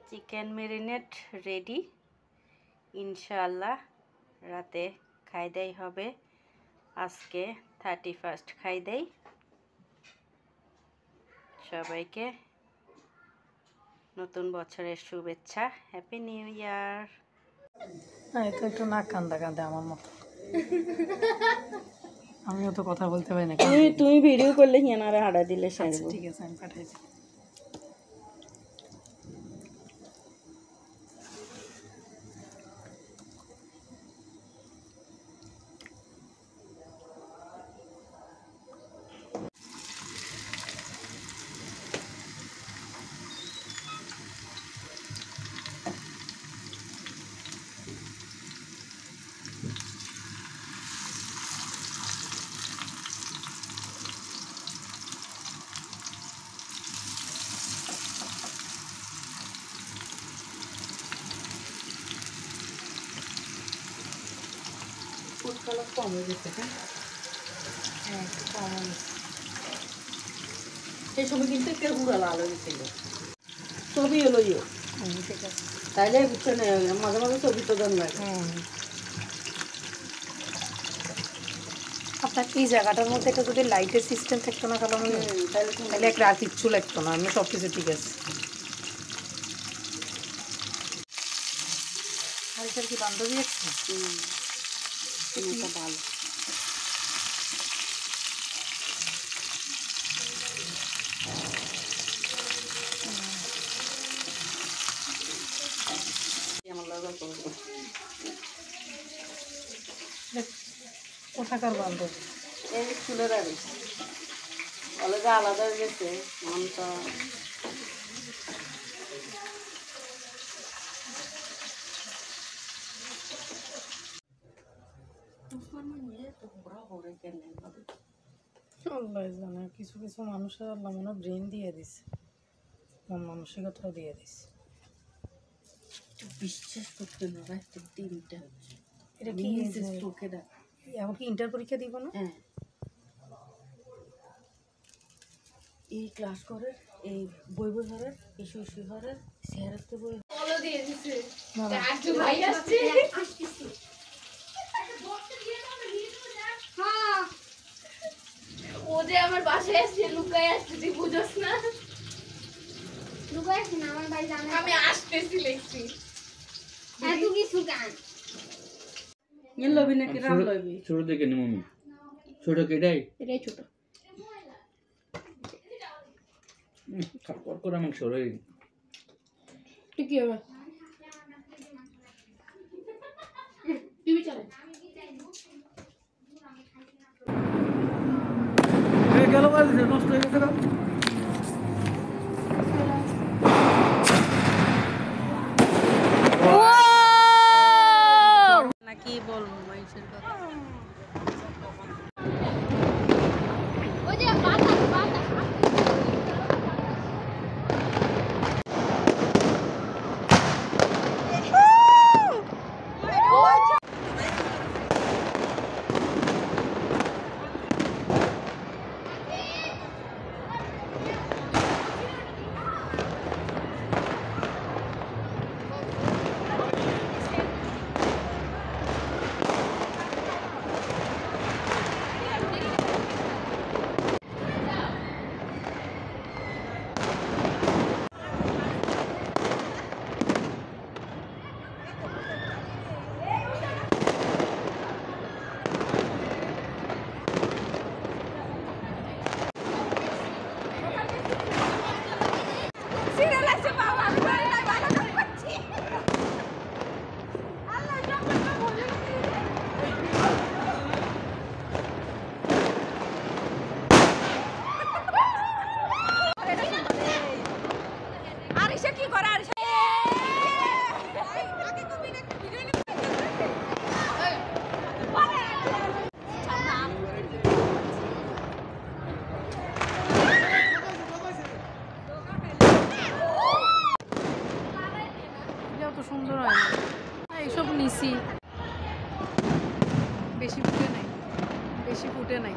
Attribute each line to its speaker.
Speaker 1: Chicken marinate ready. ইনশাআল্লাহ রাতে খাই দেই হবে। আজকে 31st খাই দেই। সবাইকে নতুন বছরের শুভেচ্ছা। Happy new year.
Speaker 2: তো একটু নাক কান্দা কান্দা আমার মতো। আমিও তো কথা বলতে পারি না।
Speaker 1: তুমি ভিডিও করলে হিয়ানারে হাঁটা দিলে সারবো।
Speaker 2: ঠিক আছে, আমি পাঠাইছি।
Speaker 1: ফুড কালার কম হয়ে গেছে।
Speaker 2: হ্যাঁ, একটু কম হয়েছে।
Speaker 1: সেই সময় কিন্তু একটা গুঁড়া লাল হয়েছিল। ছবি হলো ইয়ে
Speaker 2: ঠিক আছে,
Speaker 1: তাইলে বুঝছো না, মাঝে মাঝে ছবি তো দেন লাগে।
Speaker 2: আপনার এই জায়গাটার মধ্যে একটা যদি লাইটের সিস্টেম থাকতো না কালো মনে, তাহলে একটা আর কিচ্ছু লাগতো না। আমি সব কিছু ঠিক আছে। আর এটার কি বান্ধবী আছে?
Speaker 1: ভালো।
Speaker 2: কোথাকার বান্ধবী?
Speaker 1: এই স্কুলের আর কলেজে আলাদা হয়ে গেছে মনটা।
Speaker 2: আল্লাহ জানে, কিছু কিছু মানুষের আল্লাহ মনে ব্রেন দিয়ে দিছে, মন মানসিকতাও দিয়ে দিছে।
Speaker 1: বিশ্বাস করতে না, রাত্রে 3টা হচ্ছে।
Speaker 2: এটা কি
Speaker 1: চোখে ডাক।
Speaker 2: এখন কি ইন্টার পরীক্ষা দিব না?
Speaker 1: হ্যাঁ, এই ক্লাস করে, এই বই বই হরে, এই শুই হরে, চেহারাতে বই বলে দিয়ে দিছে। আজু ভাই আসছে। হ্যাঁ, ও যে আমার বাসায় আসছে, লুকায় আসছে, তুই বুঝছ না?
Speaker 3: লুকাইছি না, আমার ভাই জানে।
Speaker 1: আমি আসতেছি লিখছি।
Speaker 3: হ্যাঁ, তুই কি সুগান?
Speaker 1: ইয়ে লবি নাকি রাম লবি?
Speaker 4: ছোট থেকে নি মম্মি, ছোট কেটাই
Speaker 1: এটাই ছোট।
Speaker 4: খাবার করে মাংস রে
Speaker 1: তুই কি হবে? টিভি চালাই।
Speaker 4: গেল বাজে নষ্ট হয়ে গেছে না।
Speaker 1: নাকি বলবো মাইসের কথা।
Speaker 3: ওই যে বাতাস বাতাস।
Speaker 2: সুন্দর হয় না এইসব নিছি, বেশি ফুটে নাই, বেশি ফুটে নাই।